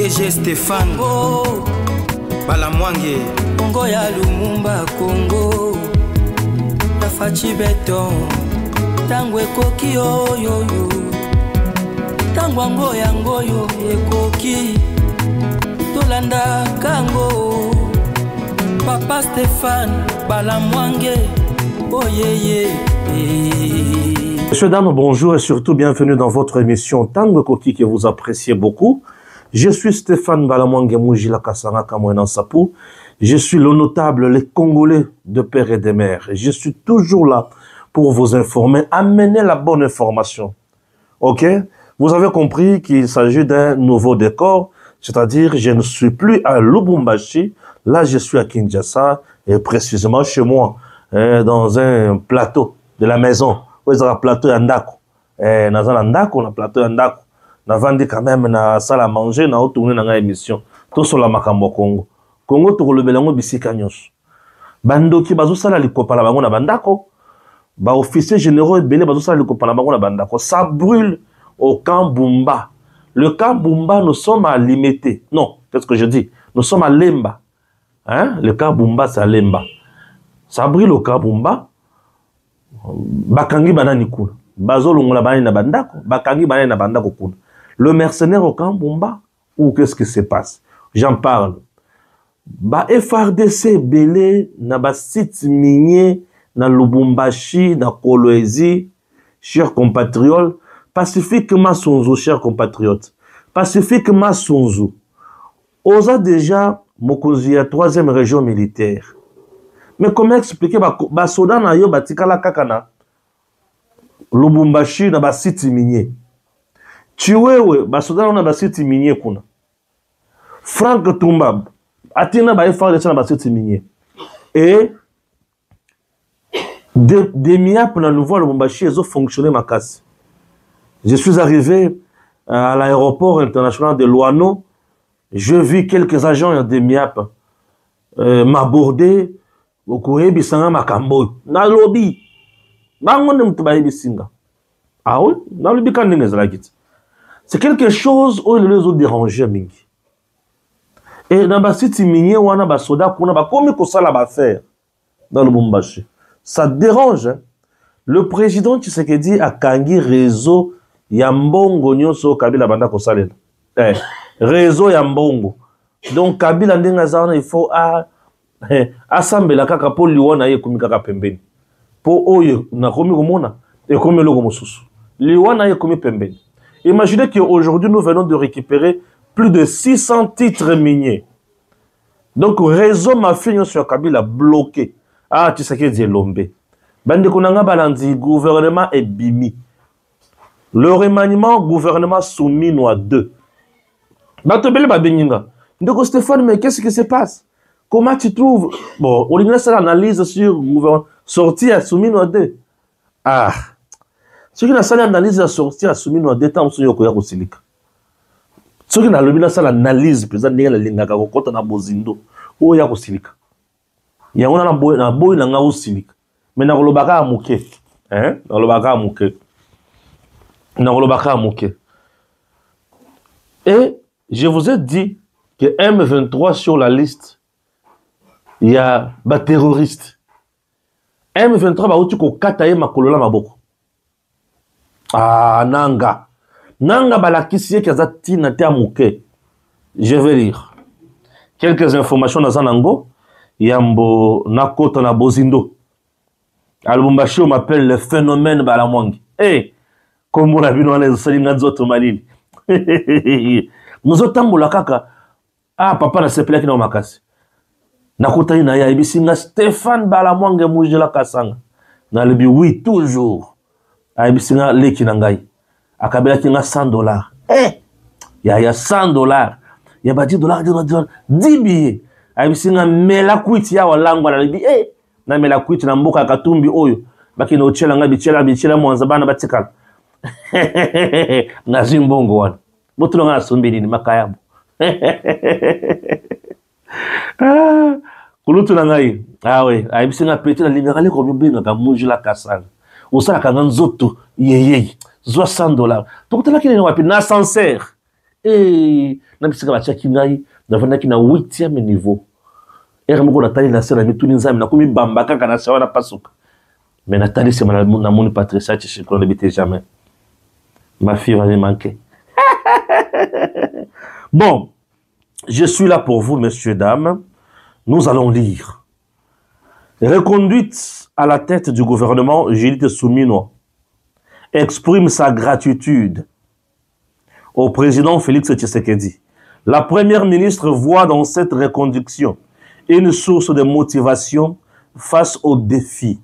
DG Stéphane Balamwange Congo ya Lumumba Congo Tafachi Beton Tangwe koki yo Tangwango yango yo ekoki Tolanda kango Papa Stéphane Balamwange oh yeah. Messieurs, dames, bonjour et surtout bienvenue dans votre émission Tango Koki que vous appréciez beaucoup. Je suis Stéphane Balamwange Moujila Kasanga Kamouenan Sapou. Je suis le notable, les Congolais de père et de mère. Je suis toujours là pour vous informer, amener la bonne information. Ok? Vous avez compris qu'il s'agit d'un nouveau décor, c'est-à-dire je ne suis plus à Lubumbashi, là je suis à Kinshasa et précisément chez moi, dans un plateau de la maison. Où est-ce un plateau Andako? Dans un Andako, on a plateau Andako. On a vendu quand même na salle à manger, on a tourné dans l'émission. Tout sur la Makambo Congo. Congo, tout le belango bisikanyos. Bando qui bazou sala likopa la bango na bandako. Ba officier généraux et belé bazou sala likopa la bango na bandako. Ça brûle au camp Bumba. Le camp Bumba, nous sommes à Limité. Non, qu'est-ce que je dis? Nous sommes à Lemba. Hein? Le camp Bumba, c'est à Lemba. Ça brûle au camp Bumba. Bakangi banani kuna. Bazo longola banani na bandako. Bakangi banani na bandako kuna. Le mercenaire au camp Bumba. Ou qu'est-ce qui se passe? J'en parle. Ba FRDC belé na ba site minier na Lubumbashi, na Kolwezi, chers compatriotes. Pacifiquement Sonzo, chers compatriotes. Pacifiquement Sonzo. Osa déjà Mokozi à 3e région militaire. Mais comment expliquer ba soda na yo batikala kakana Lubumbashi na ba site minier. Chiwewe ba soda na ba site minier kuna. Frank Tumba atina ba FRDC na ba site minier. Et des miap na nouveau Lubumbashi ils ont fonctionné ma casse. Je suis arrivé à l'aéroport international de Luano. Je vis quelques agents de MIAP m'aborder au Korebi Sanga Makambo. Na lobby. Ah oui? Na lobby quand c'est quelque chose où les autres dérangent mingi. Et dans la cité minier, on a des soldats qui ont commis que ça va faire dans le Lubumbashi. Ça dérange. Hein? Le président Tshisekedi a kangi réseau Yambongo nyonso Kabila banda kosalela. Réseau Yambongo. Donc Kabila ndenga zana il faut asambela kaka po liwana ye komi kaka pembeni. Po oyo na komi komona et komi loko mosusu. Liwana ye komi pembeni. Imaginez qu'aujourd'hui nous venons de récupérer plus de 600 titres miniers. Donc réseau mafia sur Kabila bloqué. Ah tu sais que dit Lombe. Bande konanga balandi gouvernement est bimi. Le remaniement gouvernement soumis à 2. Batobele Babeninga. Donc Stéphane, mais qu'est-ce qui se passe? Comment tu trouves? Bon, on a fait l'analyse sur gouvernement sorti à soumis à 2. Ah. Ce qui a fait l'analyse à sorti à soumis à 2 temps sur Yokoya Kosilik. Ce qui a fait l'analyse, président de la Linga Kakota na Bozindo, ou Yakosilik. Il y a un boy na Osilik. Mais na Rolobaka a mouké. Hein? Na Rolobaka a mouké. Et je vous ai dit que M23 sur la liste, il y a des terroristes. M23 va au kataye makolola maboko. Ah, Nanga. Nanga balakisiye kazati na te amuke. Je vais lire quelques informations dans Zanango. Yambo nakota na Bozindo. Lubumbashi on m'appelle le phénomène Balamwange. Hey! Comme on a vu dans les salines d'autres malines. Nous autres, kaka. Ah, papa, na sepelaki na makasi. Nakota ina ya ibisinga Stéphane Balamwange Moujila Kasanga. Na lebi, oui, toujours. A ibisinga leki na ngai. Akabela ki nga $100. Eh! Ya $100. Ya ba $10, 10 billets. A ibisinga mela kwiti ya walangwa na lebi. Eh! Na mela kwiti na mboka katumbi oyo. Baki na uchela nga bichela mwanzabana batikala. Na zimbongo wana botulo nga sombeli ni makayabo kulutu na ngai awe ayibisinga peti na lingaka leko mbenga ka Moujila Kasanga osala ka nzoto yeye $100 tokutala kile wapi na sincère Et na bisika batia kingai na vanda ki na 8e niveau. Et remoko natali na sera mi tuni nzambe na komi bamba kaka na sawa na pasuka. Mais Nathalie c'est na moni Patricia Tshiko ne bité jamais. Ma fille va me manquer. Bon, je suis là pour vous, messieurs, dames. Nous allons lire. Reconduite à la tête du gouvernement, Judith Soumino exprime sa gratitude au président Félix Tshisekedi. La première ministre voit dans cette reconduction une source de motivation face aux défis.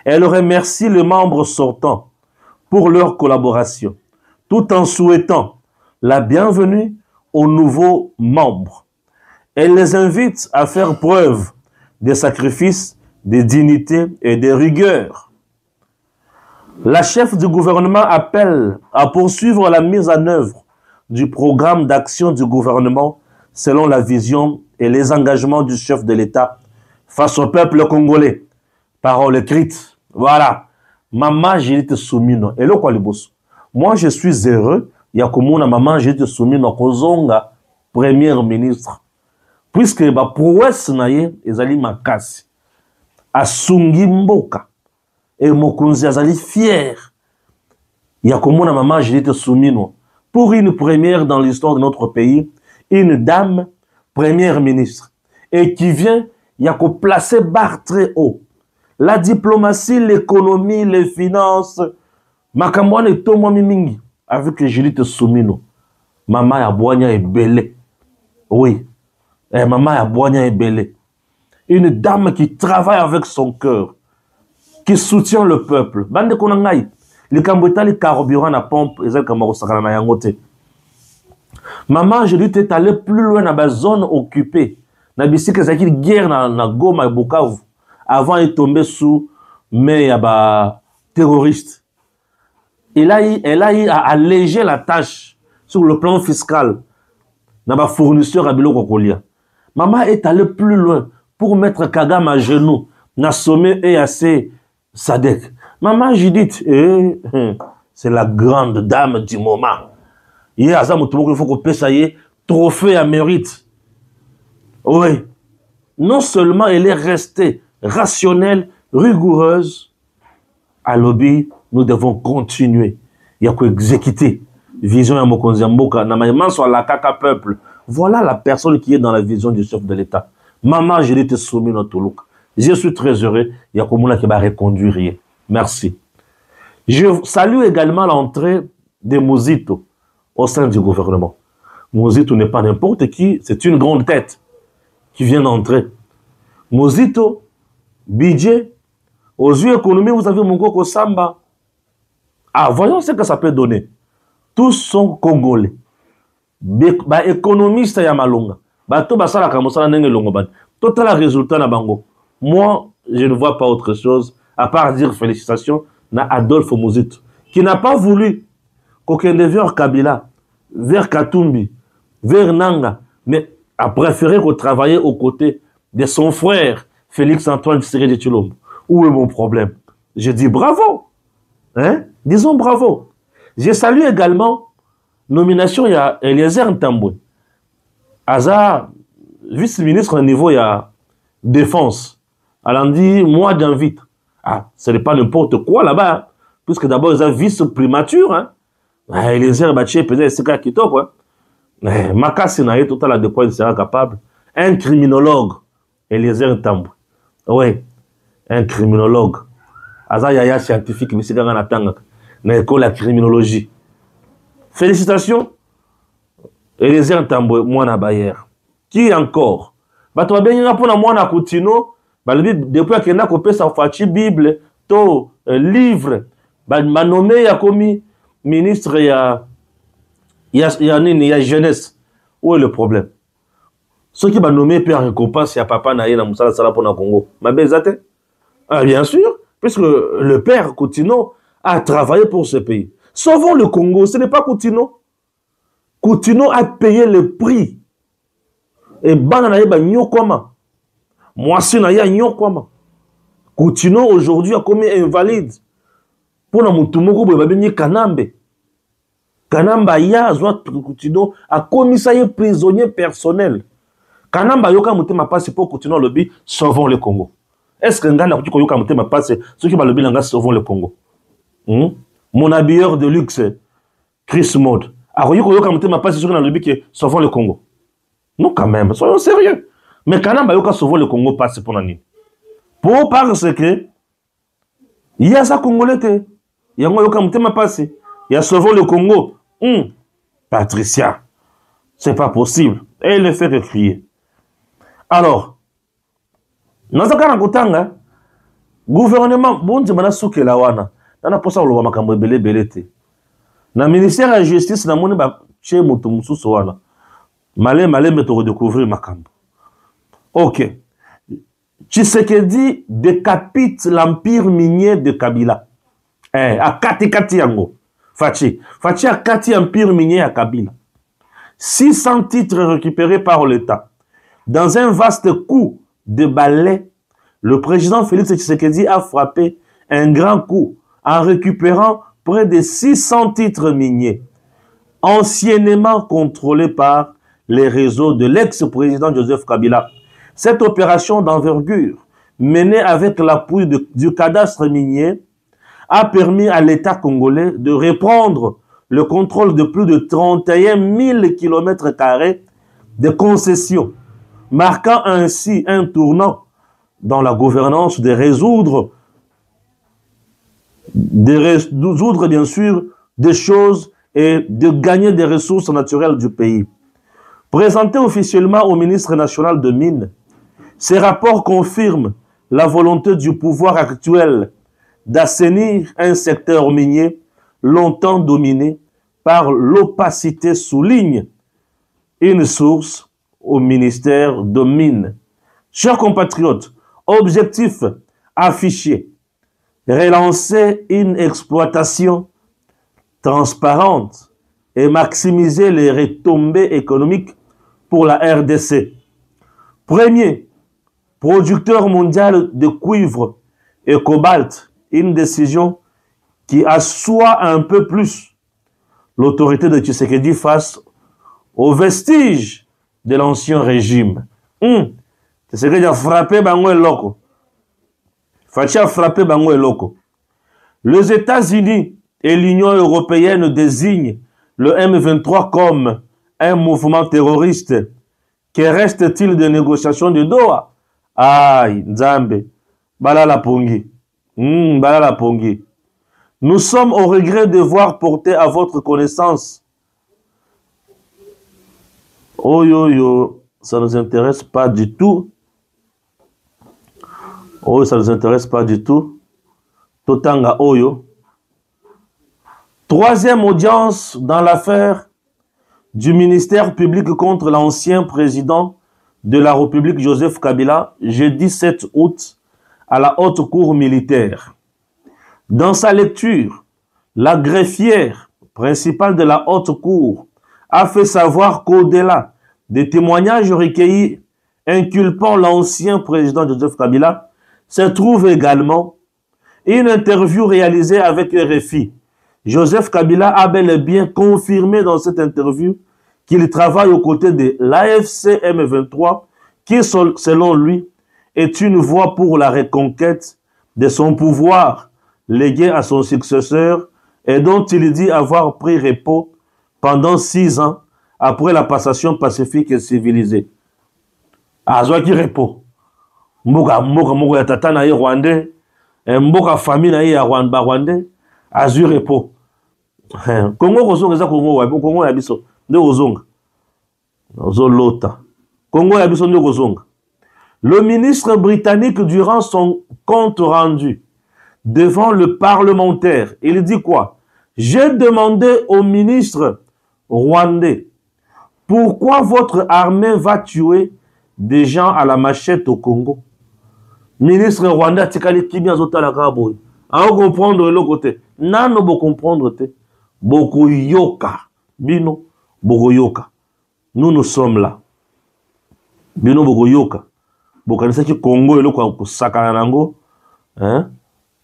Elle remercie les membres sortants pour leur collaboration, tout en souhaitant la bienvenue aux nouveaux membres. Elle les invite à faire preuve de sacrifice, de dignité et de rigueur. La chef du gouvernement appelle à poursuivre la mise en œuvre du programme d'action du gouvernement selon la vision et les engagements du chef de l'État face au peuple congolais. Parole écrite. Voilà. Maman Judith Soumino. Et le quoi, moi, je suis heureux. Il y a comme une maman Judith Soumino Kozonga, première ministre. Puisque ba prouesse naye ezali makasi. Asungi mboka. Et mokonzi azali fier. Il y a comme une maman Judith Soumino. Pour une première dans l'histoire de notre pays, une dame première ministre. Et qui vient, il y a qu'à placer barre très haut. La diplomatie, l'économie, les finances. Makamouane et Tomo Mimingi. Avec Judith Soumino. Maman Yabouania est belle. Oui. Et maman Yabouania est belle. Une dame qui travaille avec son cœur. Qui soutient le peuple. Bande Konangaï. Les Cambouétas, les carburants à pompe. Et les Camarosakana Yangote. Maman Judith est allée plus loin dans la zone occupée. Dans la guerre dans Goma et Bukavu. Avant de tomber sous mais terroriste. Elle a eu à alléger la tâche sur le plan fiscal dans la fournisseur à Bilo Kokolia. Maman est allée plus loin pour mettre Kagame à genoux dans le sommet EAC Sadek. Maman Judith, c'est la grande dame du moment. Il y a ça, il faut qu'on paye ça trophée à mérite. Oui. Non seulement elle est restée rationnelle, rigoureuse, à lobby, nous devons continuer. Il y a qu'à exécuter. Vision à Mokonzi Mboka, Namaïman sur la caca peuple. Voilà la personne qui est dans la vision du chef de l'État. Maman, je l'ai soumis notre look. Je suis très heureux. Il y a comme qui va reconduire. Merci. Je salue également l'entrée de Mozito au sein du gouvernement. Mozito n'est pas n'importe qui, c'est une grande tête qui vient d'entrer. Mozito, budget, aux yeux économiques, vous avez Mongoko Samba. Ah, voyons ce que ça peut donner. Tous sont congolais. Ba économiste ya malonga. Ba to basala kamosala nenge longo ban. Total résultat na bango. Moi, je ne vois pas autre chose à part dire félicitations à Adolphe Mozito, qui n'a pas voulu qu'aucun vers Kabila, vers Katumbi, vers Nanga, mais a préféré qu'on travaille aux côtés de son frère, Félix Antoine Tshisekedi Tshilombo. Où est mon problème? Je dis bravo. Hein? Disons bravo. Je salue également nomination, il y a Eliezer Ntambwe. Aza, vice-ministre au niveau, il y a défense. Elle a dit, moi j'invite. Ah, ce n'est pas n'importe quoi là-bas, hein, puisque d'abord, ils ont vice-primature. Hein. Eliezer Baché, peut-être, c'est quoi qui top. Makasi Naye, total de quoi il sera capable. Un criminologue, Eliezer Ntambwe. Oui, un criminologue. Aza yaya scientifique, mais c'est quand on attend. Dans l'école de criminologie. Félicitations. Eliezer Ntambwe, Mwana Bayer. Qui encore? Bato bien pour Mwana Koutino, depuis qu'il y a coupé sa fachi Bible, to livre, m'a nommé ya komi ministre ya jeunesse. Où est le problème? Ceux qui m'a nommé peut récompense ya papa naïe na Moussala Sala pour na Congo. Ma bezate? Ah, bien sûr, puisque le père Koutino a travaillé pour ce pays. Sauvons le Congo, ce n'est pas Koutino. Koutino a payé le prix. Et Bananaye ba Nyokoma. Moi, si Naya Nyokoma. Koutino aujourd'hui a commis invalide. Pour na Moutoumoko Babini Kanambe. Kanamba ya azwa Kutino a commissaire prisonnier personnel. Kanamba yoka mutema passe pour Kutino lobby sauvons le Congo. Est-ce que ngana kuti yoka mutema passe ceux qui va lobby langa sauvons le Congo? Mon habilleur de luxe Chris Mode. A yoka mutema passe ceux qui va lobby que sauvons le Congo. Non quand même, soyons sérieux. Mais Kanamba yoka sauvons le Congo passe pour nani? Pour parce que il y a ça Congolais te. Il y a yoka mutema passe. Il y a sauvons le Congo. Patricia, c'est pas possible. Et elle ne fait que crier. Alors, dans ce cas, le gouvernement, bon, je m'en souke la wana. Nana posa oloba makambo ebele belete. Na ministère de la justice na moni ba che moto mususu wana. Malé meto redécouvrir makambo. OK. Tshisekedi décapite l'empire minier de Kabila. A kati yango. Fachi a kati empire minier à Kabila. 600 titres récupérés par l'État. Dans un vaste coup de balai, le président Félix Tshisekedi a frappé un grand coup en récupérant près de 600 titres miniers, anciennement contrôlés par les réseaux de l'ex-président Joseph Kabila. Cette opération d'envergure, menée avec l'appui du cadastre minier, a permis à l'État congolais de reprendre le contrôle de plus de 31 000 km² de concessions, marquant ainsi un tournant dans la gouvernance de résoudre bien sûr des choses et de gagner des ressources naturelles du pays. Présenté officiellement au ministre national de Mines, ces rapports confirment la volonté du pouvoir actuel d'assainir un secteur minier longtemps dominé par l'opacité, souligne une source au ministère de Mines. Chers compatriotes, objectif affiché, relancer une exploitation transparente et maximiser les retombées économiques pour la RDC. Premier producteur mondial de cuivre et cobalt, une décision qui assoit un peu plus l'autorité de Tshisekedi face aux vestiges de l'ancien régime. Tshisekedi a frappé Bango et Loko. Fachi a frappé Bango et Loko. Les États-Unis et l'Union européenne désignent le M23 comme un mouvement terroriste. Que reste-t-il des négociations de Doha? Aïe, Nzambe, Balala Pongi. Balala Pongi. Nous sommes au regret de voir porter à votre connaissance. Oh yo yo, ça ne nous intéresse pas du tout. Oh, ça ne nous intéresse pas du tout. Totanga Oyo. Troisième audience dans l'affaire du ministère public contre l'ancien président de la République Joseph Kabila, jeudi 7 août, à la haute cour militaire. Dans sa lecture, la greffière principale de la haute cour a fait savoir qu'au-delà des témoignages recueillis inculpant l'ancien président Joseph Kabila, se trouve également une interview réalisée avec RFI. Joseph Kabila a bel et bien confirmé dans cette interview qu'il travaille aux côtés de l'AFC M23 qui, selon lui, est une voie pour la reconquête de son pouvoir légué à son successeur et dont il dit avoir pris repos pendant 6 ans après la passation pacifique et civilisée. Azwaki repos. Mboka ya tata na ye rwandais, mboka famille na ye ya rwandais, azwi repos. Congo kozonga eza Congo wapi? Congo ya biso nde kozonga. Ozolota. Congo ya biso nde kozonga. Le ministre britannique, durant son compte rendu devant le parlementaire, il dit quoi? J'ai demandé au ministre rwandais, pourquoi votre armée va tuer des gens à la machette au Congo? Ministre rwandais, tikali kimia zotala kaboy. A comprendre le côté. Nano bo comprendre te. Boko yoka. Bino boko yoka. Nous sommes là. Bino boko yoka. Bokanisa ki Congo elo kwa kusakana nango.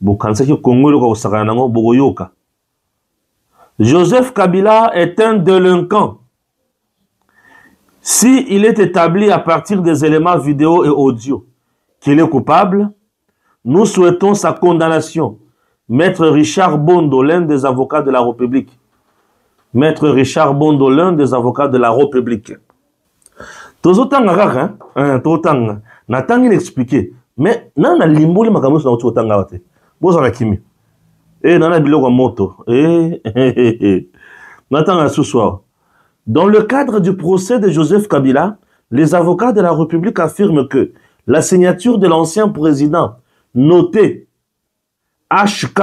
Bokanisa ki Congo elo kwa kusakana nango boko yoka. Joseph Kabila est un délinquant. Si il est établi à partir des éléments vidéo et audio qu'il est coupable, nous souhaitons sa condamnation. Maître Richard Bondo, l'un des avocats de la République. Maître Richard Bondo, l'un des avocats de la République. Tozotanga kaka, tozotanga. Natangi l'expliquer. Mais nana limboli makamusu na tozotanga wate. Boza na kimi. Nana biloko moto. Natanga ce soir. Dans le cadre du procès de Joseph Kabila, les avocats de la République affirment que la signature de l'ancien président, noté HK,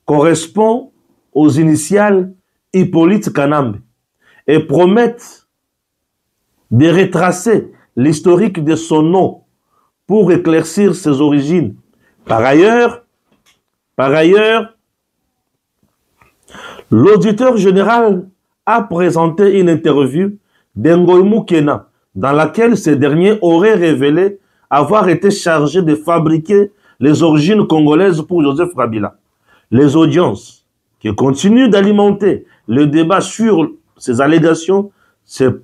correspond aux initiales Hippolyte Kanambe et promettent de retracer l'historique de son nom pour éclaircir ses origines. Par ailleurs, l'auditeur général a présenté une interview d'Ngoïmou Kena dans laquelle ce dernier aurait révélé avoir été chargé de fabriquer les origines congolaises pour Joseph Kabila. Les audiences qui continuent d'alimenter le débat sur ces allégations se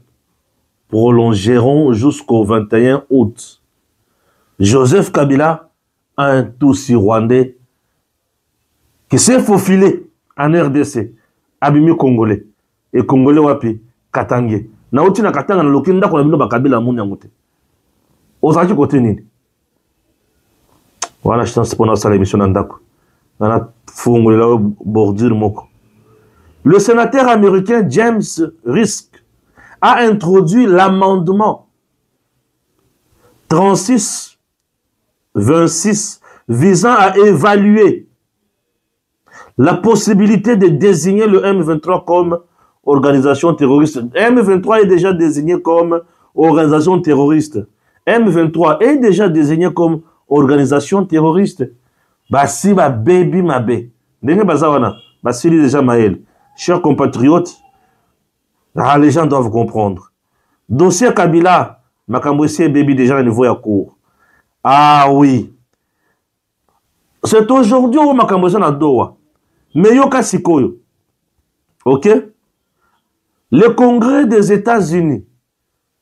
prolongeront jusqu'au 21 août. Joseph Kabila, un Tutsi rwandais qui s'est faufilé en RDC, abimi congolais, et congolais wapi, Katangé. Na uti na Katanga na lokinda kwa bino ba Kabila muni yangote. Ozaki kote nini? Wana chance pendant ça l'émission ndako. Na fungulela bordure moko. Le sénateur américain James Risk a introduit l'amendement 36-26 visant à évaluer la possibilité de désigner le M23 comme organisation terroriste. M23 est déjà désigné comme organisation terroriste. M23 est déjà désigné comme organisation terroriste. Basi ba baby mabe. Ndenge bazawana. Basi déjà maël. Chers compatriotes, les gens doivent comprendre. Dossier Kabila, Makambouessi baby déjà à niveau à court. Ah oui. C'est aujourd'hui où Makambouessi na doa. Mais yoka sikoyo. Ok? Le Congrès des États-Unis,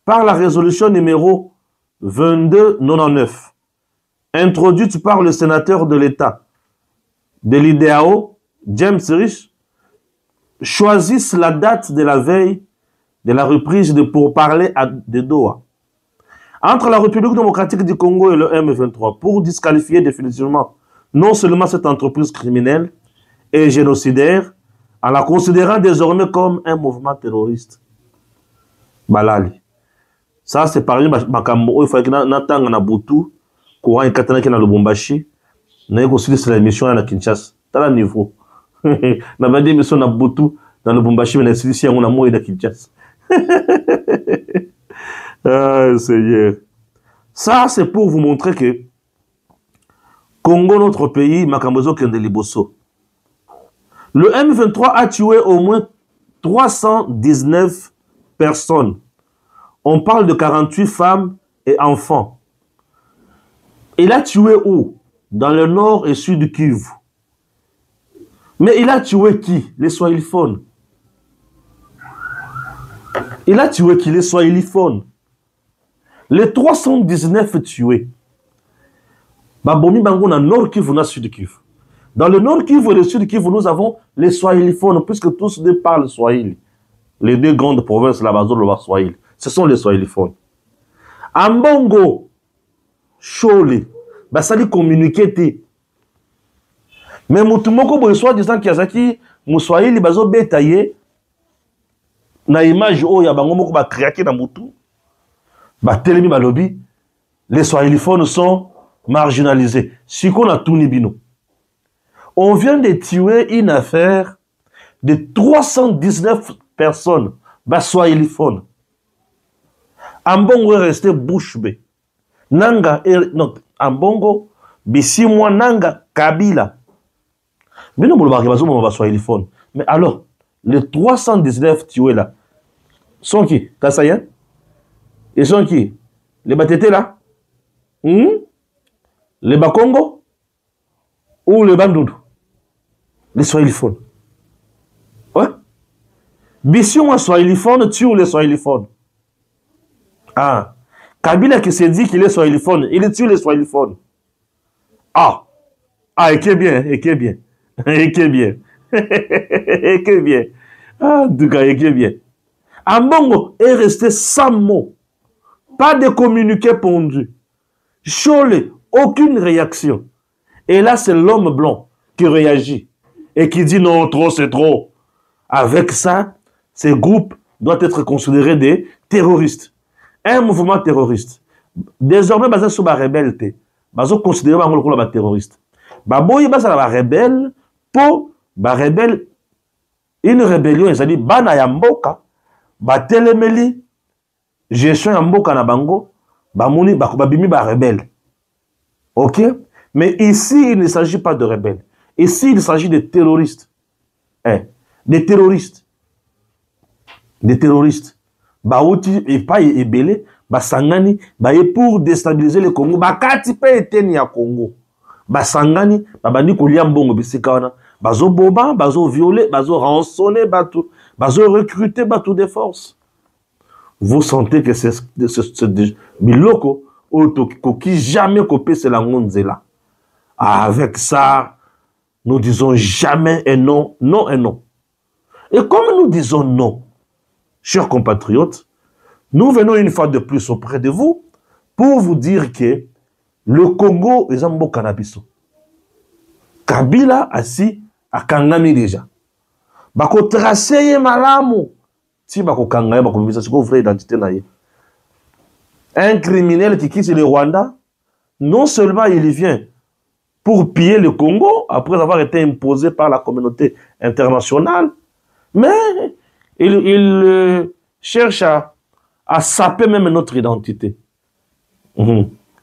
par la résolution numéro 2299, introduite par le sénateur de l'État de l'IDAO, James Risch, choisissent la date de la veille de la reprise de pourparlers de Doha entre la République démocratique du Congo et le M23 pour disqualifier définitivement non seulement cette entreprise criminelle et génocidaire, en la considérant désormais comme un mouvement terroriste. Balali. Ça, c'est par exemple, il faut que nous na Boutou, courant et katana qui na Lubumbashi, nous avons aussi la mission à Kinshasa. T'as le niveau. Nous avons dit mission na Boutou, dans Lubumbashi, mais nous avons ici on a mouillé à Kinshasa. Ah, Seigneur. Ça, c'est pour vous montrer que Congo, notre pays, Makambozo Kendeliboso. Le M23 a tué au moins 319 personnes. On parle de 48 femmes et enfants. Il a tué où? Dans le nord et sud du Kivu. Mais il a tué qui? Les Swahiliphones. Il a tué qui? Les Swahiliphones. Les 319 tués. Babomi Bango na nord Kivu na sud Kivu. Dans le nord Kivu et le sud Kivu, nous avons les Swahiliphones, puisque tous deux parlent Swahili. Les deux grandes provinces, la Bazo, le Swahili. Ce sont les Swahiliphones. Ambongo, Chole, basali communiquer. Mais Moutumoko, bon, soit disant qu'il y a qui, Mouswahili, bazo bétaillé, na image, oh, ya bango moko ba créaké na Moutou, ba telemi ba lobby, les Swahiliphones sont marginalisés. Si qu'on a tout nibino. On vient de tuer une affaire de 319 personnes. Baswahiliphones. Ambongo est resté bouche bée. Nanga, non, Ambongo, Bissimwa Nanga, Kabila. Mais non, Baswahiliphones. Mais alors, les 319 tués là, sont qui? Kassayen? Ils sont qui? Les Batétés là? Les Bakongo? Ou les Bandundu? Les Swahiliphones. Ouais. Bission à Swahiliphone tue les Swahiliphones. Ah. Kabila qui se dit qu'il est Swahiliphone, il tue les Swahiliphones. Ah. Ah, et qui est bien, et qui est bien. Et qui est bien. Et qui est bien. Ah, en tout cas, et qui est bien. Ambongo est resté sans mots. Pas de communiqué pondu. Cholé, aucune réaction. Et là, c'est l'homme blanc qui réagit et qui dit non, trop, c'est trop. Avec ça, ces groupes doivent être considérés des terroristes. Un mouvement terroriste. Désormais, basé sur la rebelle, bazo considéré comme un terroriste. Baboyi basé sur la rebelle pour la rebelle. Une rébellion, ils ont dit bana ya mboka, batelemeli, gestion ya mboka na bango, bamoni bakobabimi ba rebelle. Ok? Mais ici, il ne s'agit pas de rebelles. Ici, il s'agit de terroristes. Des terroristes. Des terroristes. Baouti et pas ebele, basangani, baye pour déstabiliser le Congo, bakati pe eteni ya Congo. Basangani, babandi kolia mbongo bisika wana, bazo boba, bazo violer, bazo rançonner, bazo recruter bateau de force. Vous sentez que c'est biloko qui jamais copé c'est la ngonzela. Avec ça, nous disons jamais et non, non et non. Et comme nous disons non, chers compatriotes, nous venons une fois de plus auprès de vous pour vous dire que le Congo est un beau cannabis. Kabila assis à Kangami déjà. Bako tracé malamu. Si bako Kangami, bako mbisa, c'est quoi vraie identité naïe. Un criminel qui quitte le Rwanda, non seulement il vient pour piller le Congo, après avoir été imposé par la communauté internationale, mais il cherche à saper même notre identité.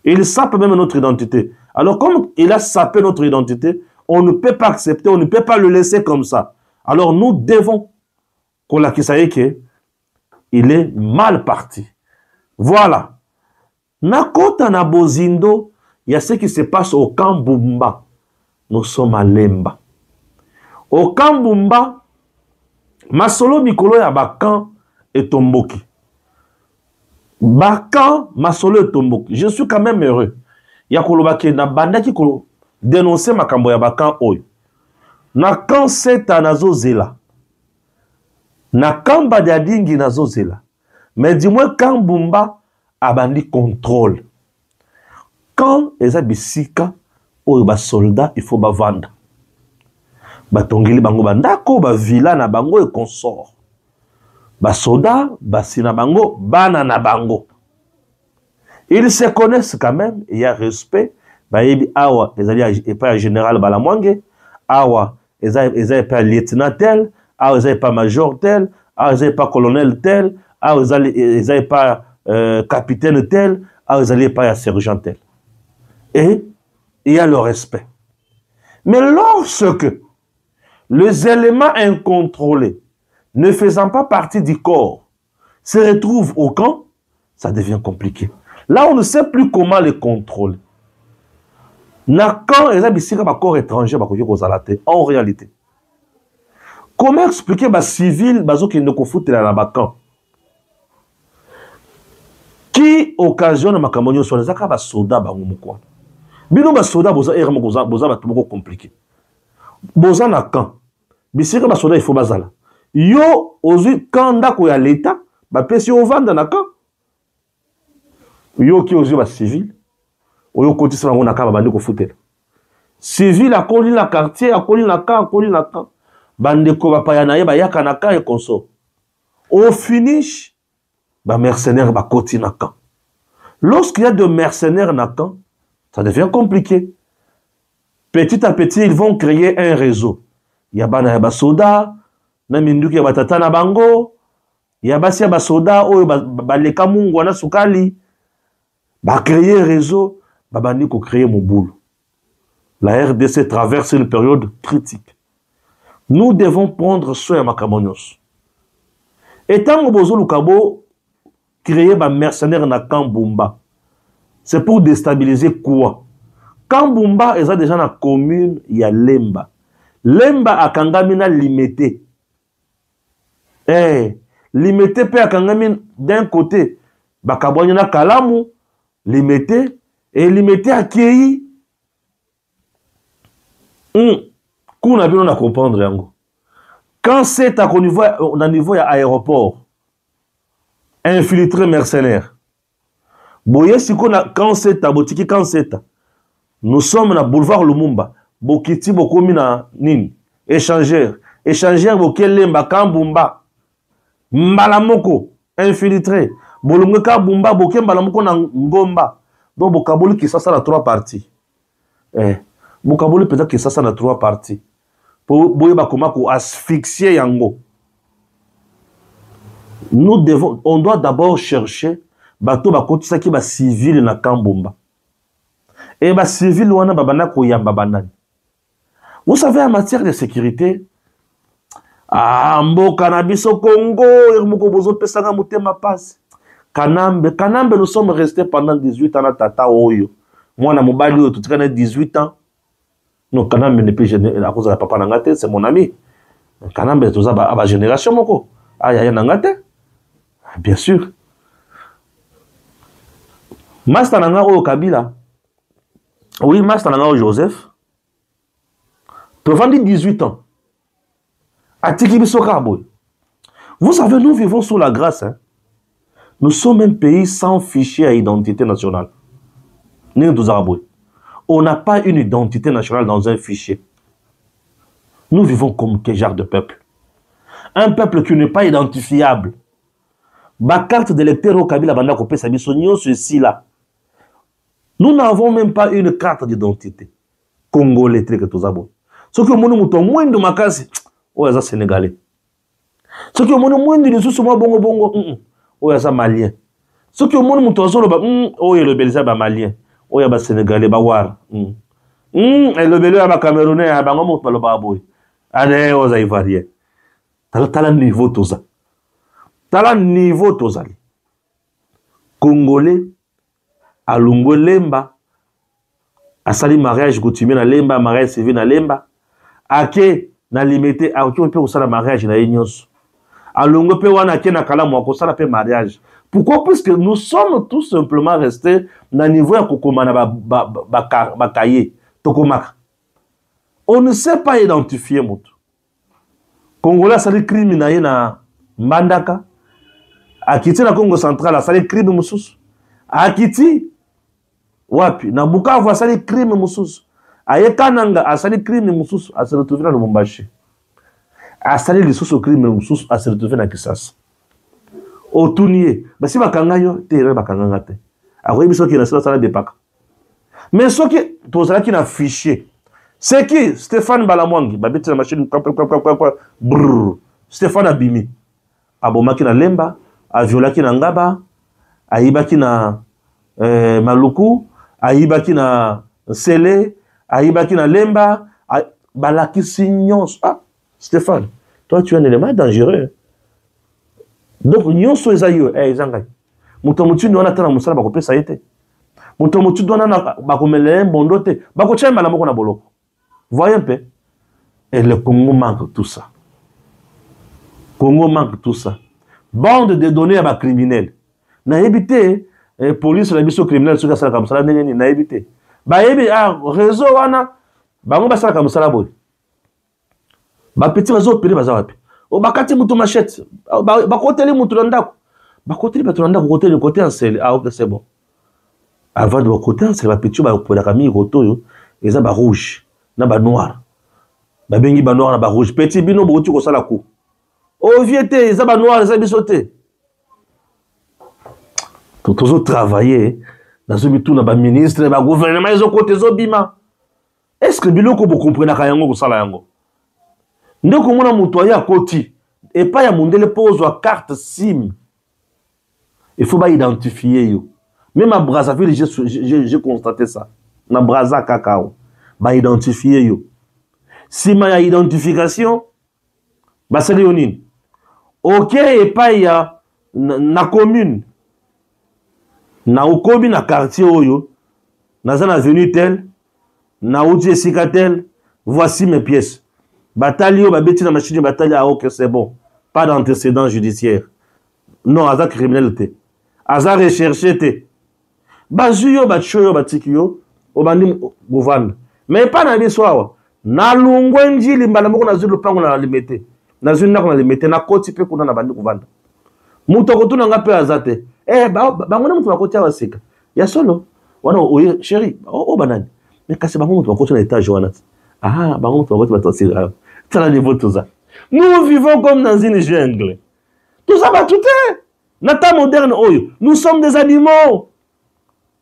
Il sape même notre identité. Alors comme il a sapé notre identité, on ne peut pas accepter, on ne peut pas le laisser comme ça. Alors nous devons qu'on la qu'il est mal parti. Voilà. Nakota na Bozindo, il y a ce qui se passe au camp Bumba. Nous sommes à Lemba. Au camp Bumba, Masolo Mikolo ya Bakan et Tomboki. Bakan, Masolo et Tomboki. Je suis quand même heureux. Il y a Kolobaki na bandaki ko dénoncer makambo ya Bakan oyo. Na kan seta nazo zela. Na kan badiadingi nazo zela. Mais dis-moi quand Bumba abandi contrôle. Quand les abisika ou ba soldats il faut ba vendre. Ba tongeli bango bandako ba villa na bango et consort. Ba soda ba sina bango bana na bango. Ils se connaissent quand même, il y a respect. Ba yebi awa ezali et pas général Balamwange, awa ezali pas lieutenant tel, awa ezali pas major tel, awa ezali pas colonel tel, awa ezali pas capitaine tel, awa ezali pas sergent tel. Et il y a le respect. Mais lorsque les éléments incontrôlés, ne faisant pas partie du corps, se retrouvent au camp, ça devient compliqué. Là, on ne sait plus comment les contrôler. Quand ils ont un corps étranger, en réalité, comment expliquer aux civils qui ne foutent dans le camp qui occasionne ma campagne sur les accords soldats quoi? Bino ba soda boza ba tumoko compliqué. Boza na camp. Bisika ba soda il faut bazala. Yo ozu kanda ko ya l'état ba pesi o vanda na camp. Yo ki ozu ba civil. Oyo kotisa bango na camp ba bandi ko futela. Civil akoli na quartier, akoli na camp. Bande ko ba paya na ye ba yaka na camp et consort. Au finish ba mercenaires ba koti na camp. Lorsqu'il y a de mercenaires na camp, ça devient compliqué. Petit à petit, ils vont créer un réseau. Il y a Bana Soda, Naminduki Batata na Bango, il y a Basia Basoda, Baleka Mungu, Wana Sukali. Ba créer un réseau, Babani ko créer mon boule. La RDC traverse une période critique. Nous devons prendre soin à Makamonios. Et tant que Bozo Lukabo créer des mercenaires na Kambumba, c'est pour déstabiliser quoi? Kambumba, ils ont déjà dans la commune, il y a Lemba. Lemba a Kangamina limité. limité pe akangami d'un côté bakabwanya na kalamu limité et limité akei kuna bino na comprendre yango quand c'est à niveau ya aéroport infiltré mercenaire boye siko na quand c'est à botiki quand c'est nous sommes na boulevard Lumumba bokiti bokomi na nini échangeur bokelemba kambumba mbala moko infiltré bolongo ka bumba boke mbala moko na ngomba donc bokaboli ki sasa na 3 parties bokaboli peut-être ki sasa na 3 parties pour boye bakoma ko asphyxier yango. On doit d'abord chercher bato bakotisa ki ba civil na kambumba et ba civil wana babana ko yamba banani. Vous savez, en matière de sécurité, mboka na biso Congo, Kanambe, nous sommes restés pendant 18 ans à Tata Oyo. Moi, na mobali, tout le 18 ans. Non, Kanambe n'est plus génération. À cause de la papa Nangate, c'est mon ami. Kanambe, tout ça, à génération, moko. Yaya Nangate. Bien sûr. Master Nangaro Kabila. Oui, Master Nangaro Joseph. Devant 18 ans. Vous savez, nous vivons sous la grâce. Hein? Nous sommes un pays sans fichier à identité nationale. On n'a pas une identité nationale dans un fichier. Nous vivons comme quel genre de peuple? Un peuple qui n'est pas identifiable. Ma carte d'électeur au Kabila Banda Kopé Sabisonio, ceci là. Nous n'avons même pas une carte d'identité. Congolais, que tout ça. Ce que mon mouton moins de makasi, oh ça sénégalais. Ce que mon moins de sous moi bongo bongo, oh ça malien. Ce que mon mouton solo ba, oh le belisa ba malien, oh ya ba sénégalais ba war. Et le belisa ba camerounais ba ngomo ba lo ba boy. Allez oh ça ivoirien. Tala niveau tout ça. Tala niveau tout ça. Congolais alungo lemba asali mariage coutumier na lemba mariage civil na lemba. Ake na limité a qui on peut aussi la mariage na nyonso alongo pe wana ke na kala mo ko sala pe mariage. Pourquoi? Parce que nous sommes tout simplement restés na niveau ya kokoma na ba kaye tokomaka. On ne sait pas identifier moto. Congolais sali crime na ye na Mbandaka akiti na Congo central sali crime mususu akiti wapi na Bukavu sali crime mususu aye kananga asali crime mususu a se retrouver na Lubumbashi asali lisusu crime mususu a se retrouver na Kisasa otunie basi bakanga yo te bakanga te akoyi biso ki na sala de paka mais soki tozala ki na fichier c'est qui Stéphane Balamwangi babeti na machine brrr Stéphane Abimi abomaki na Lemba aviolaki na Ngaba ayibaki na Maluku ayibaki na Sele Aïbaki na Lemba, balaki signons. Ah, Stéphane, toi tu es un élément dangereux. Donc, nous sommes les Zangay. Moutomutu nous attend à Moussala Bakopé, ça y était. Moutomutu doit na Bakomele, Bondote, Bakocha Malamoko na Bolo. Voyez un peu. Et le Congo manque tout ça. Congo manque tout ça. Bande de données à ma criminels. Na évité, police, la mission criminelle, sur la comme ça, na évité. Ba yebi réseau wana bango basala ka musala boy ba petit réseau pele baza wapi o bakati mutu machette ba koteli mutu ndako ba koteli bato ndako koteli côté en sel ok c'est bon avant de côté en sel ba petit ba pola kami roto yo eza ba rouge na ba noir ba bengi ba noir na ba rouge petit bino boti ko sala ko o viete eza ba noir eza bisoté toujours travailler dans ce bitou na ba ministre ba gouvernement ils ont côté zobima. Est-ce que biloko bo comprendre ka yango ko sala yango ndeko mona muto ya koti et pas ya mundele pose wa carte SIM il faut pas identifier yo même à Brazzaville j'ai constaté ça na Brazza Kakao ba identifier yo si ma identification ba c'est léonine OK et pas ya na commune na ukobi na quartier oyo naza na avenue tel na uti esika tel voici mes pièces batali yo babeti na machine batali OK c'est bon pas d'antécédent judiciaire. Non, aza criminalité. Aza recherché. Bazuyo, bachoyo, batikyo, obandi gouverne. Mais pas dans l'histoire. Na lungwenji limbala moko na zulu pango na limete. Na zulu na kuna limete na koti pe kuna na bandi gouverne. Muto kotuna nga pe azate. Bangona mutu bakoti awasika. Ya solo. Wana oye chéri, banani. Mais kasi bango mutu bakoti na étage wana. Ah, bango mutu bakoti batosira. Tala niveau tout ça. Nous vivons comme dans une jungle. Tout ça va tout est. Nata moderne oyo. Nous sommes des animaux.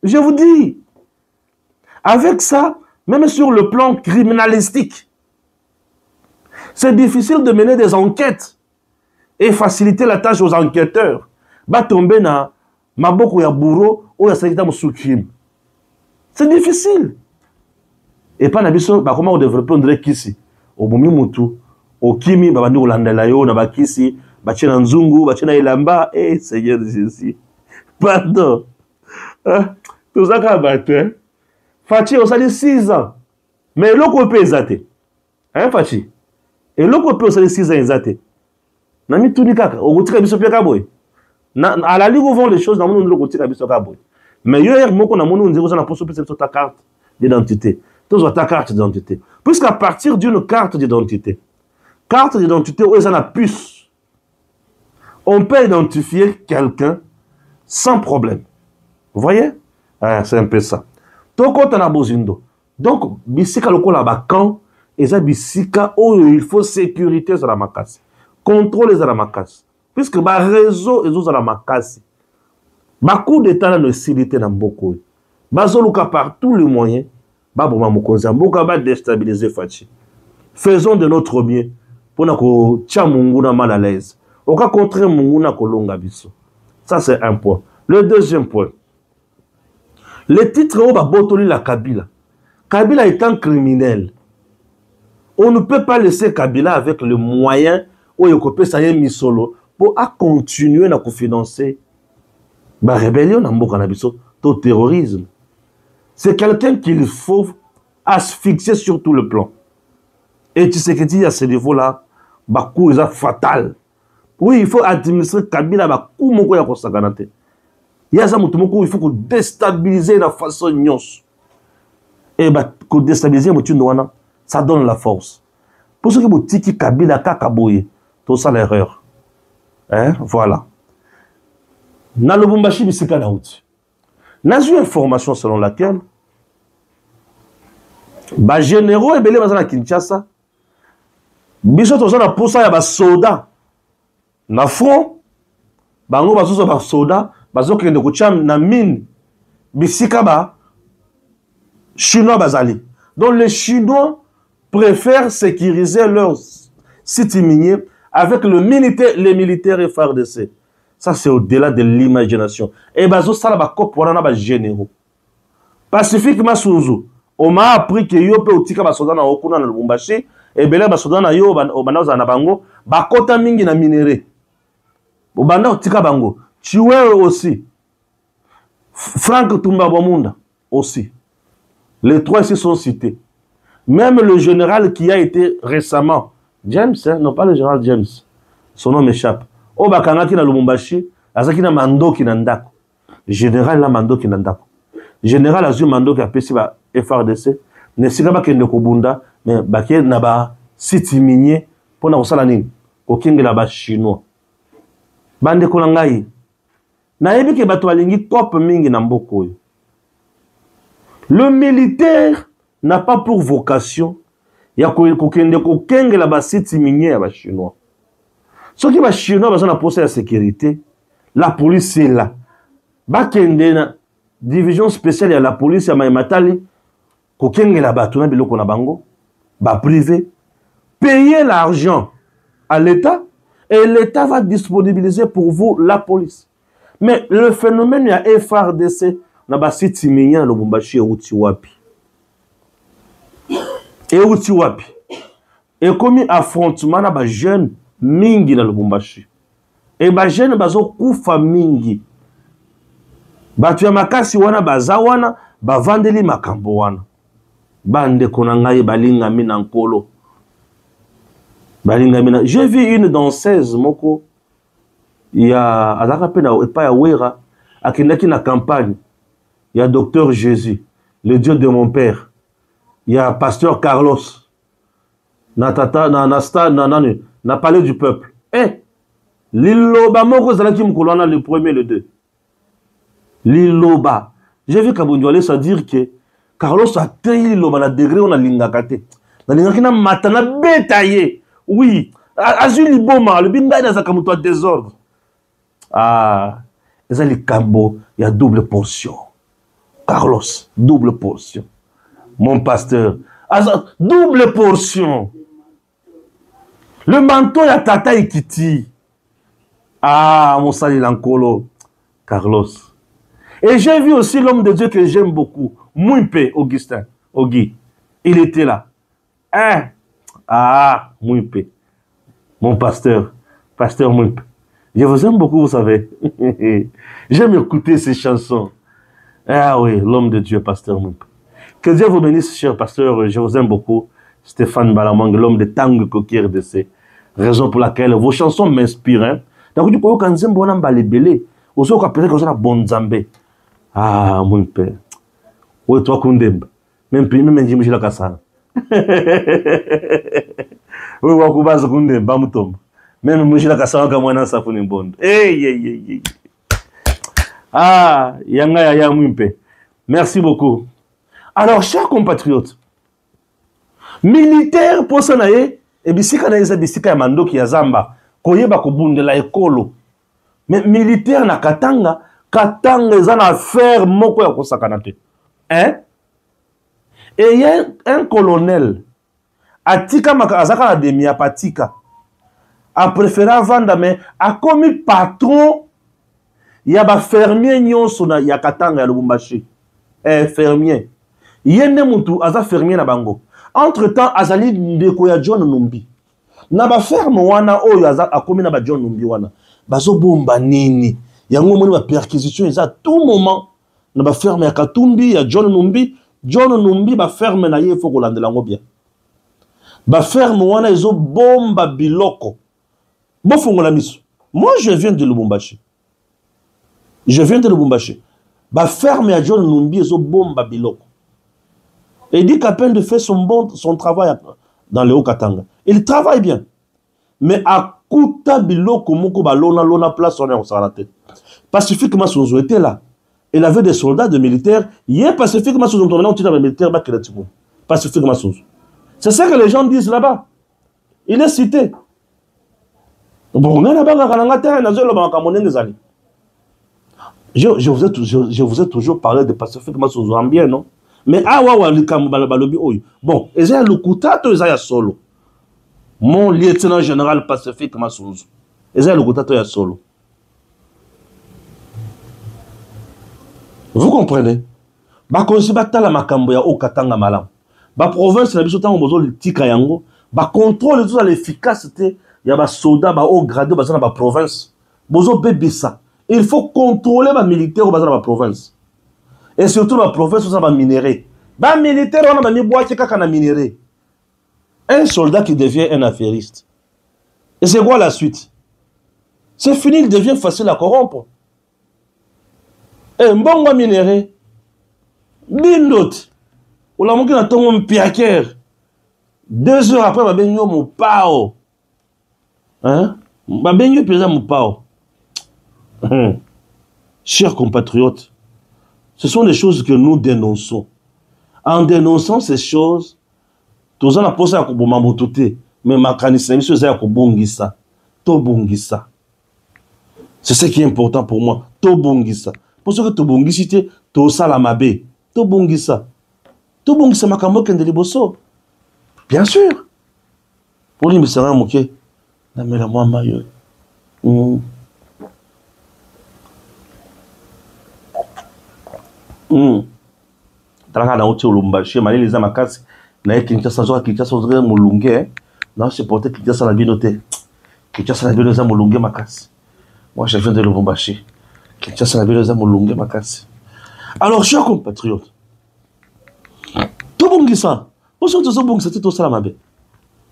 Je vous dis. Avec ça, même sur le plan criminalistique, c'est difficile de mener des enquêtes et faciliter la tâche aux enquêteurs. Ba tomber na maboko ya bourreau ou ya sakita crime. C'est difficile. Et pas nabiso ba comment on développer on dirait kisi. Au bomi mutu, au kimi ba bandi olandela yo na ba kisi, ba chena nzungu, ba chena ilamba, Seigneur Jésus. Pardon. Tout ça ka battre. Fachi on sali 6 ans. Mais loko pe ezate. Hein Fachi? Et loko pe on sali 6 ans ezate. Nami tuni kaka, okotika biso pe kaboy. À la ligue vont les choses dans mon okotika biso kaboy. Mais hier moko na monu nzeko na poso pe ta carte d'identité. Tous ta carte d'identité. Puisqu'à partir d'une carte d'identité où ils en a puce, on peut identifier quelqu'un sans problème. Vous voyez? C'est un peu ça. Toko tana bozindo. Donc bisika lokola bakan eza bisika où il faut sécurité sur la makasi. Contrôle sur la makasi. Puisque ba réseau ezo la makasi. Ba coup d'état na silité na mboko. Bazoluka par tous les moyens. Ba boma mokonza mboka ba déstabiliser Fachi. Faisons de notre mieux pour na ko tia mungu na mal à l'aise. Oka contrer mungu na kolonga biso. Ça c'est un point. Le deuxième point. Le titre au ba botoli la Kabila. Kabila étant criminel. On ne peut pas laisser Kabila avec le moyen où il peut s'aller misolo pour continuer à financer la rébellion dans le terrorisme. C'est quelqu'un qu'il faut asphyxier sur tout le plan. Et tu sais que tu à ce niveau-là, Bakou est fatal. Oui, il faut administrer Kabila Bakou moko ya kosaganate. Il y a ça il faut déstabiliser la façon nyos. Et pour déstabiliser ça donne la force. Pour ceux qui vous tiki Kabila kakaboye, tout ça l'erreur. Hein? Voilà. Na Lubumbashi bisika na uti. N'a eu information selon laquelle ba généraux et belé bazana Kinshasa biso toza na posa ya ba soda na front bango bazoza ba soda bazokende kotia na mine bisika ba chinois bazali. Donc les Chinois préfèrent sécuriser leurs sites miniers avec les militaires et FARDC. Ça, c'est au-delà de l'imagination. Et bazo sala ba kopora na ba généraux. Pacifique Masuzu, on m'a appris que yo pe otika ba soda na okuna na Lubumbashi, et bela ba soda na yo banaza na bango, ba kota mingi na minéré. Banda otika bango. Chiwewe aussi. Frank Tumba Bomunda aussi. Les trois ici sont cités. Même le général qui a été récemment, James, hein, non pas le général James, son nom m'échappe. O bakangaki na Lubumbashi, azaki na mandoki na ndako. Général la mandoki na ndako. Général azu mandoki apesi ba FRDC, ne sika ba kende ko bunda, mais baké na ba site minier pona kosala nini? Ko kengela ba chinois. Bande ko ngai. Na yebi ke bato balingi top mingi na mboko. Le militaire n'a pas pour vocation ya ko kende ko kengela ba site minier ya ba chinois. Ce qui va chinois besoin de poser la sécurité, la police est là. Bakende na division spéciale ya la police ya Maimatali, ko kengela ba tuna biloko na bango, ba privé, payer l'argent à l'État et l'État va disponibiliser pour vous la police. Mais le phénomène ya FRDC na ba site minier na Lubumbashi euti wapi. Euti wapi. Et comme affrontement na ba jeune mingi na Lubumbashi. Et ba jeune bazo kufa mingi. Batu ya makasi wana baza wana ba vandeli makambo wana. Bande kona ngai balinga mina nkolo. J'ai vu une danseuse, moko, il y a, à la rapine, pas à Ouera, à Kinaki na campagne, il y a Docteur Jésus, le Dieu de mon père, il y a Pasteur Carlos, na palais du peuple. Eh, Liloba, moko, zalaki mkolana le premier, le deux. Liloba. J'ai vu Kabundouale, ça dire que Carlos a taillé Liloba, na degré, on a lingakate. Na lingakate, na matana bétaillé. Oui, Azul Liboma, le binga dans un camouflage désordre. Ah, les cambo, il y a double portion. Carlos, double portion. Mon pasteur, double portion. Le manteau, il y a Tata Ikiti. Ah, mon sali Lankolo, Carlos. Et j'ai vu aussi l'homme de Dieu que j'aime beaucoup, Mouipe Augustin, Ogui. Il était là. Hein? Ah, Mouipe, mon pasteur, pasteur Mouipe. Je vous aime beaucoup, vous savez. J'aime écouter ces chansons. Ah oui, l'homme de Dieu, pasteur Mouipe. Que Dieu vous bénisse, cher pasteur. Je vous aime beaucoup. Stéphane Balamang, l'homme de Tangue Koki RDC. Raison pour laquelle vos chansons m'inspirent. Hein? Donc, du coup, quand j'aime bon belé, aussi, on appelle que ça bon zambé. Ah, Mouipe. Oui, toi, Kundemba. Même je la casse. Oui, wakubaza kunde bamutomba. Même mujila kasawa kamwana safuni mbondo. Hey. Ah, yanga ya mwimpe. Merci beaucoup. Alors, chers compatriotes, militaire pour ça nae, et bisika na yesa bisika ya mandoki ya zamba, koyeba kobundela ekolo. Mais militaire na Katanga eza na affaire moko ya kosakana te. Hein? Et il y a un colonel, Atika Makazaka la demi-apatika, a préféré vendre, mais a commis patron, il y a un fermier nyonsona, il y a Katanga ya Lubumbashi. Fermier. Il y a un fermier na bango. Entre-temps, Azali Ndeko ya John Numbi. Na ba ferme wana oyo a commis na ba John Numbi wana. Bazo bomba nini. Yango moni ba perquisition à tout moment. Na ba ferme ya Katumbi, ya John Numbi. John Numbi ba ferme na ye faut kolandela ngo bien. Ba ferme wana ezo bomba biloko. Bo fongola miso. Moi je viens de Lubumbashi. Ba ferme ya John Numbi ezo bomba biloko. Et il dit qu'à peine de faire son travail dans le Haut-Katanga. Il travaille bien. Mais à Kuta biloko moko ba lona place on est au Sarate. Pacifiquement Sonzo était là. Il avait des soldats, des militaires. Hier, pacifiquement, sous un titre militaire, pacifiquement sous. C'est ça que les gens disent là-bas. Il est cité. Je vous ai toujours parlé de pacifiquement sous un bien, non? Mais bon, et c'est le Koutato, et solo. Mon lieutenant général pacifiquement sous. Et c'est le Koutato, et solo. Vous comprenez? Ba konsiba la makambo ya Okatanga malam. Ba province na biso tango bozo tika yango, ba contrôle tout l'efficacité ya ba soldats ba haut gradé ba ba province. Bozo bebisa. Il faut contrôler ba militaire ba ba province. Et surtout ba province ça ba minerai. Ba militaire on a mis boîte kaka na minerai. Un soldat qui devient un affairiste. Et c'est quoi la suite? C'est fini, il devient facile à corrompre. Mbongo minéré, bindot, ou la mouki na tongo mpiaker, 2 heures après, ma benyo mou pao. Hein? Ma benyo pesa mou pao. Chers compatriotes, ce sont des choses que nous dénonçons. En dénonçant ces choses, tous en a posé à Kobo Mamotote, mais ma canisse, c'est à Kobongisa, Tobongisa. C'est ce qui est important pour moi, Tobongisa. Pour ce que tu bongis, tu salamabe, tu bongisa. Tu bongisa makambo kende liboso. Bien sûr. Pour lui, c'est un moqué. Na mela moi mayo. Talaka na uti Lubumbashi, mali les amakasi. Na Kinshasa zo Kinshasa zo mulunge. Na supporter Kinshasa na binote. Kinshasa na binote za mulunge makasi. Moi je viens de Lubumbashi. Alors, chers compatriotes, tout bon qui ça, pour ça, tout ça, bon, c'était tout ça, ma belle.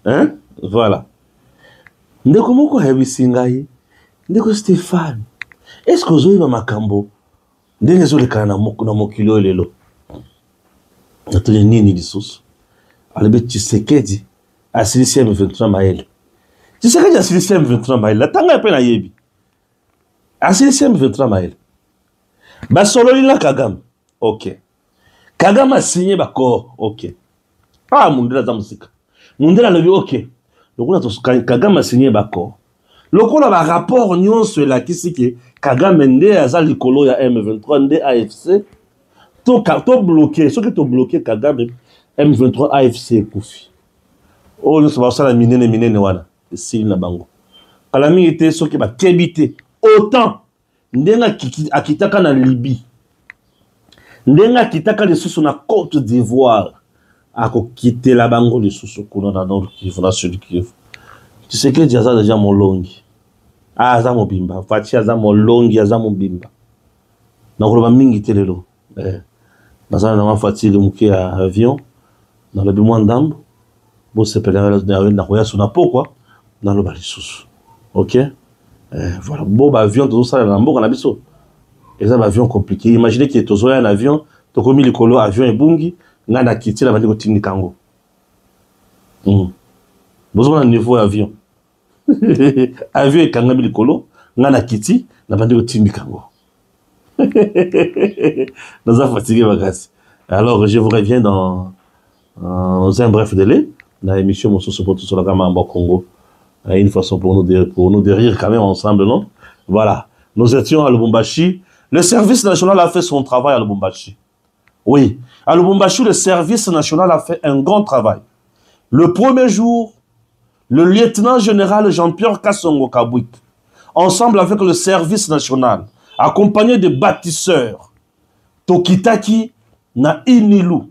Hein? Voilà. ndeko moko ayebisi ngai ndeko Stéphane est-ce que ozoyeba makambo ndenge ezolekana na mokili oyo lelo natoli nini lisusu alobi Tshisekedi asilisi M23 mayele Tshisekedi asilisi M23 mayele atanga mpe nayebi asilisi M23 mayele basololi na Kagame ok Kagame a signé bakor ok mundela aza mosika mundela alobi ok lokola Kagame a signé bakor lokola ba rapport nyonso elakisi ke Kagame nde aza likolo ya M23 nde AFC to bloqué soki to bloqué Kagame M23 AFC ekufi oyo nyonso basala minene wana esili na bango kala mingi te soki bakebi te autant ndenga akitaka na Libye ndenga akitaka lisusu na Côte d'Ivoire akokitela bango lisusu kuna na Nord Kivu na Sud Kivu Tshisekedi aza deja molongi aza mobimba Fachi aza molongi aza mobimba nakoloba mingi te lelo nazala na fatigue muke ya avion na lobi mwa ndambo bosepelanga na koya suna pokwa na loba lisusu ok voilà bo ba avion tozosala na mboka na biso eza ba avion compliqué imaginez que tozoya un avion tokomi likolo avion ebungi nga na kiti na bandi kotindika ngo bozomona niveau ya avion avion ekangami likolo nga na kiti na bandi kotindika ngo naza fatigué bakasi alors je vous reviens dans un bref délai la émission mosusu pour tout sur la Gamamba Congo une façon pour nous de rire quand même ensemble non voilà nous étions à Lubumbashi le service national a fait son travail à Lubumbashi oui à Lubumbashi le service national a fait un grand travail le premier jour le lieutenant général Jean-Pierre Kassongo Kabwik ensemble avec le service national accompagné de bâtisseurs Tokitaki na Inilu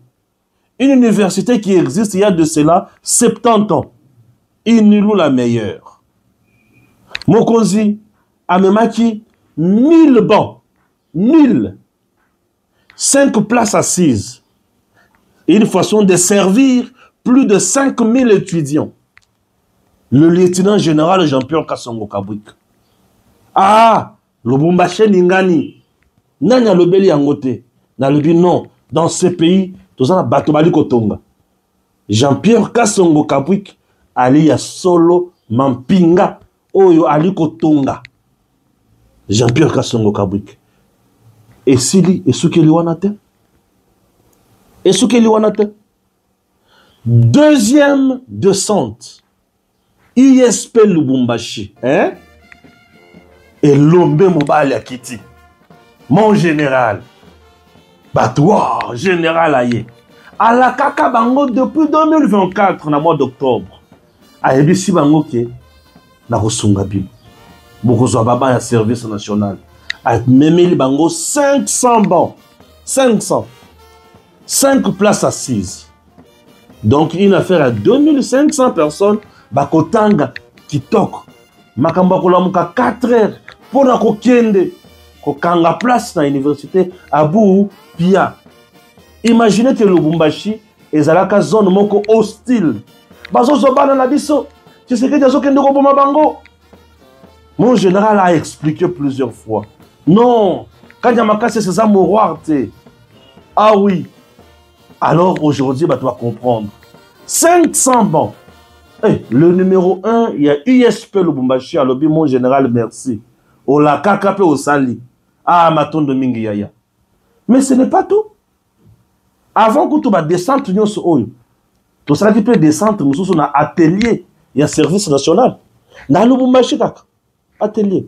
une université qui existe il y a de cela 70 ans. Inilu la meilleure. Mokonzi amemaki 1000 bancs. 1000. 5 places assises. Une façon de servir plus de 5000 étudiants. Le lieutenant général Jean-Pierre Kassongo Kabwik. Lubumbashi Ningani. Nanya lobeli angote. Na lobi non. Dans ce pays, Jean-Pierre Kassongo Kabwik ali ya solo mampinga oyo ali kotonga Jean-Pierre Kassongo Kabwik esili esukeli wana te deuxième descente ISP Lubumbashi et Lombe Mobali Akiti mon général Batoua, général Aye. À la kaka bango depuis 2024, na mois d'octobre. Ayebisi bango ke na kosunga bim. Bokozwa baba ya service national. Memeli bango 500 bancs. 500. 5 places assises. Donc une affaire à 2500 personnes. Bakotanga kitoko. Makambo kolamuka 4 heures. Pona kokende. Kokanga place na université Abu Pia. Imaginez que Lubumbashi ezalaka zone moko hostile. Bazo zobana na biso. Tu sais que dazo kende ko boma bango. Mon général a expliqué plusieurs fois. Non, quand Yamakase c'est ça mouroir te. Ah oui. Alors aujourd'hui bah tu vas comprendre. 500 bancs. Le numéro 1, il y a USP Lubumbashi à lobby mon général merci. Ola kakape osali. Matondo mingi yaya. Mais ce n'est pas tout. Avant que tu vas descendre, tu seras qui peut descendre, nous sommes dans atelier, il y a service national. Dans le Lubumbashi, atelier.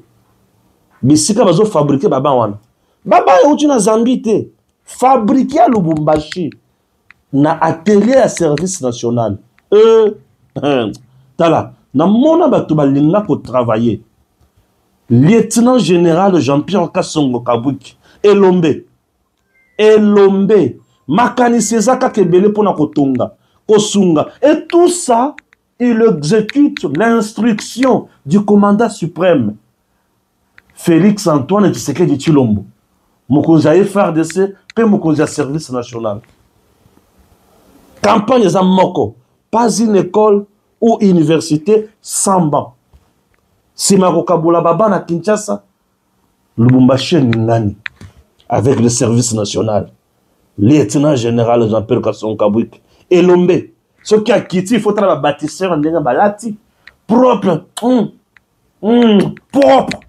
Mais si tu as fabriqué Baba Wana. Baba est dans Zambie, fabriqué à Lubumbashi, dans atelier à service national. Tala, na mona batuba linga ko travailler. Lieutenant général Jean-Pierre Kassongo Kabwik, Elombe, Makani Sezaka Kebele pona kotonga, Kosunga. Et tout ça, il exécute l'instruction du commandant suprême, Félix Antoine Tshisekedi Tshilombo. Mokonzi FARDC, puis Mokonzi service national. Campagne Zamoko, pas une école ou université sans banc. Simako Kabula Baba na Kinshasa, Lubumbashi Ningani, avec le service national, lieutenant général Jean-Pierre Kasson Kabwik, et Lombe, ce qui a quitté, il faut travailler bâtisseur en disant balati, propre, propre.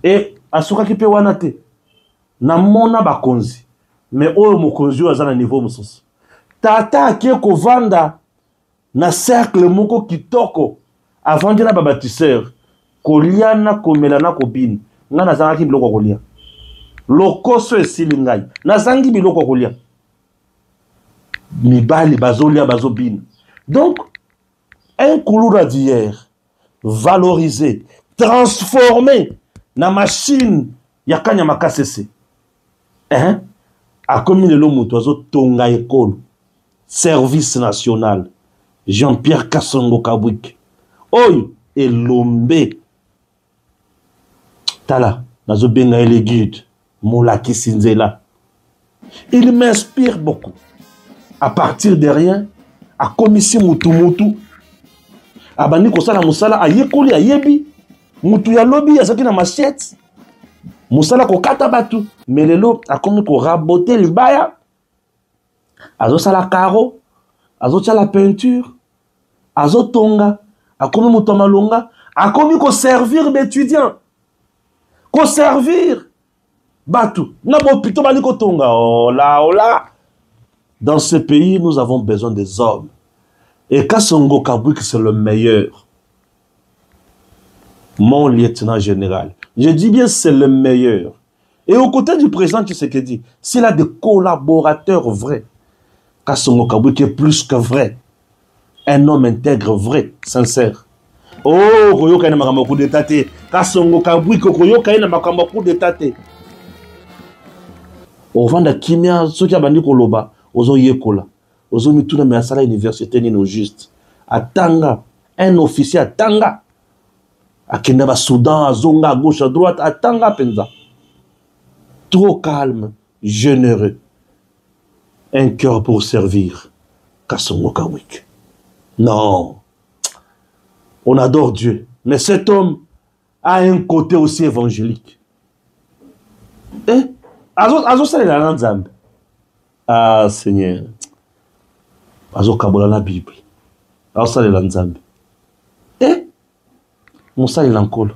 Et Asuka Kipe Wanate, na mona bakonzi, mais oyo mokonzi oyo aza na niveau mosusu. Tata akie kovanda na cercle moko kitoko avant de na bâtisseur kolia na komela na kobine nga nazangaki biloko kolia lokoso esili ngai nazangi biloko kolia mibali bazolia bazobine. Donc un couloir d'hier valorisé, transformé na machine ya kanya makasese a commis le lomuto azo tonga école service national Jean-Pierre Kasongo Kabwik oyo elombe tala nazo benga ele guide Moulaki Sinzela. Il m'inspire beaucoup. À partir de rien, a commissi mutu abani kosala musala ayekoli ayebi mutu ya lobby azaki na machette musala ko kata batu melelo akomi ko raboter libaya azo sala caro azo tala peinture azo tonga akomi mutu malonga akomi ko servir d'étudiants ko servir batu na bopito bali ko tonga oh là. Dans ce pays nous avons besoin des hommes et Kasongo Kabwik c'est le meilleur. Mon lieutenant général. Je dis bien c'est le meilleur. Et aux côtés du président Tshisekedi, s'il a des collaborateurs vrais, Kasongo Kabwik est plus que vrai. Un homme intègre, vrai, sincère. Oh, Koyoka ina makambo coup d'état te. Kasongo Kabwik Koyoka ina makambo coup d'état te. Ovanda kimia soki abandi koloba, ozo yekola. Ozo mituna me asala université nino juste. Atanga, un officier atanga. Akenda ba Soudan, azonga à gauche, à droite, atanga penza. Trop calme, généreux. Un cœur pour servir. Kasongo Kabwik. Non. On adore Dieu. Mais cet homme a un côté aussi évangélique. Azo sale la Nzambe. Ah Seigneur. Azo kabola la Bible. Azo sale la Nzambe. Moussa il encole.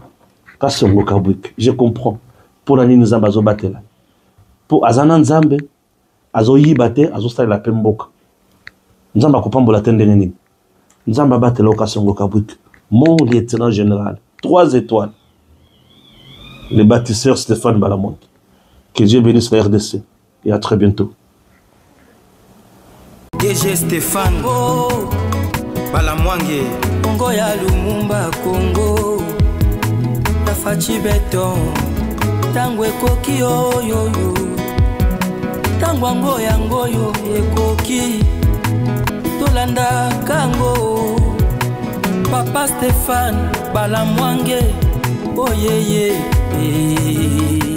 Kasongo Kabwik. Je comprends. Pour la Nzambe azo batela. Pour Azana Nzambe azo yibate azo sale la pemboka. Nzamba kopambola tende nini. Nzamba batela Kasongo Kabwik. Mon lieutenant général. 3 étoiles. Le bâtisseur Stéphane Balamonte. Que Dieu bénisse la RDC. Et à très bientôt. DG Stéphane Balamwange Congo ya Lumumba Congo Tafachi Beton Tangwe koki yo Tangwango yango yo ekoki Tolanda kango Papa Stéphane Balamwange Oh yeah yeah